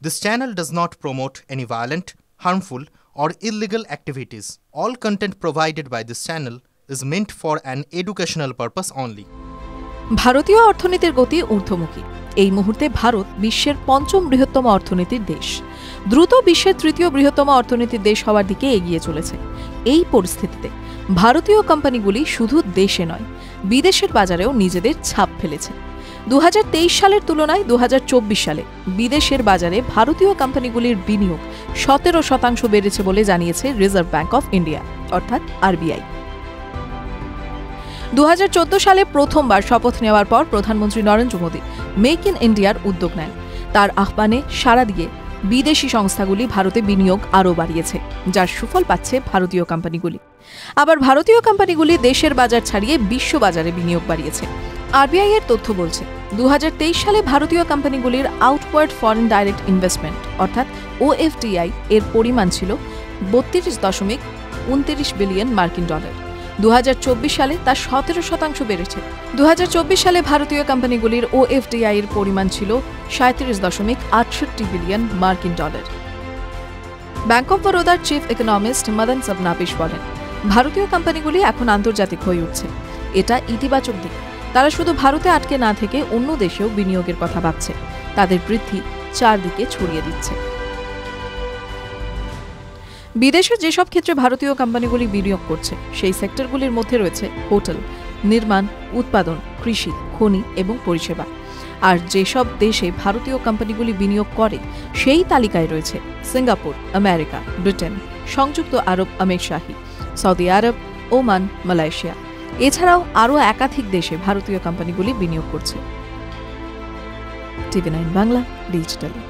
This channel does not promote any violent, harmful, or illegal activities. All content provided by this channel is meant for an educational purpose only. ভারতীয় অর্থনীতির গতি ঊর্ধ্বমুখী। এই মুহূর্তে ভারত বিশ্বের পঞ্চম বৃহত্তম অর্থনীতির দেশ, দ্রুত বিশ্বের তৃতীয় বৃহত্তম অর্থনীতির দেশ হওয়ার দিকে এগিয়ে চলেছে। এই পরিস্থিতিতে ভারতীয় কোম্পানিগুলি শুধু দেশে নয়, বিদেশের বাজারেও নিজেদের ছাপ ফেলেছে। 2023 সালের তুলনায় 2024 সালে বিদেশের বাজারে ভারতীয় কোম্পানিগুলির বিনিয়োগ 17% বেড়েছে বলে জানিয়েছে রিজার্ভ ব্যাংক অফ ইন্ডিয়া অর্থাৎ আরবিআই। 2014 সালে প্রথমবার শপথ নেওয়ার পর প্রধানমন্ত্রী নরেন্দ্র মোদী মেক ইন ইন্ডিয়ার উদ্যোগ নেন। তার আহ্বানে সাড়া দিয়ে বিদেশি সংস্থাগুলি ভারতে বিনিয়োগ আরও বাড়িয়েছে, যার সুফল পাচ্ছে ভারতীয় কোম্পানিগুলি। আবার ভারতীয় কোম্পানিগুলি দেশের বাজার ছাড়িয়ে বিশ্ব বাজারে বিনিয়োগ বাড়িয়েছে। আরবিআই এর তথ্য বলছে 2023 সালে ভারতীয় কোম্পানিগুলির আউটওয়ার্ড ফরেন ডাইরেক্ট ইনভেস্টমেন্ট অর্থাৎ ওএফডিআই এর পরিমাণ ছিল 32.29 বিলিয়ন মার্কিন ডলার। 2024 সালে তা 17% বেড়েছে। 2024 সালে ভারতীয় কোম্পানিগুলির ওএফডিআই এর পরিমাণ ছিল 37.68 বিলিয়ন মার্কিন ডলার। ব্যাংক অফ বরোদার চিফ ইকোনমিস্ট মদন সাবনাবিশ বলেন, ভারতীয় কোম্পানিগুলি এখন আন্তর্জাতিক হয়ে উঠছে। এটা ইতিবাচক দিক। তারা শুধু ভারতে আটকে না থেকে অন্য দেশেও বিনিয়োগের কথা ভাবছে। তাদের বৃদ্ধি চারদিকে ছড়িয়ে দিচ্ছে। বিদেশে যেসব ক্ষেত্রে ভারতীয় কোম্পানিগুলি বিনিয়োগ করছে সেই সেক্টরগুলির মধ্যে রয়েছে হোটেল, নির্মাণ, উৎপাদন, কৃষি, খনি এবং পরিষেবা। আর যেসব দেশে ভারতীয় কোম্পানিগুলি বিনিয়োগ করে সেই তালিকায় রয়েছে সিঙ্গাপুর, আমেরিকা, ব্রিটেন, সংযুক্ত আরব আমিরশাহী, সৌদি আরব, ওমান, মালয়েশিয়া। এছাড়াও আরও একাধিক দেশে ভারতীয় কোম্পানিগুলি বিনিয়োগ করছে। TV9 Bangla digitally.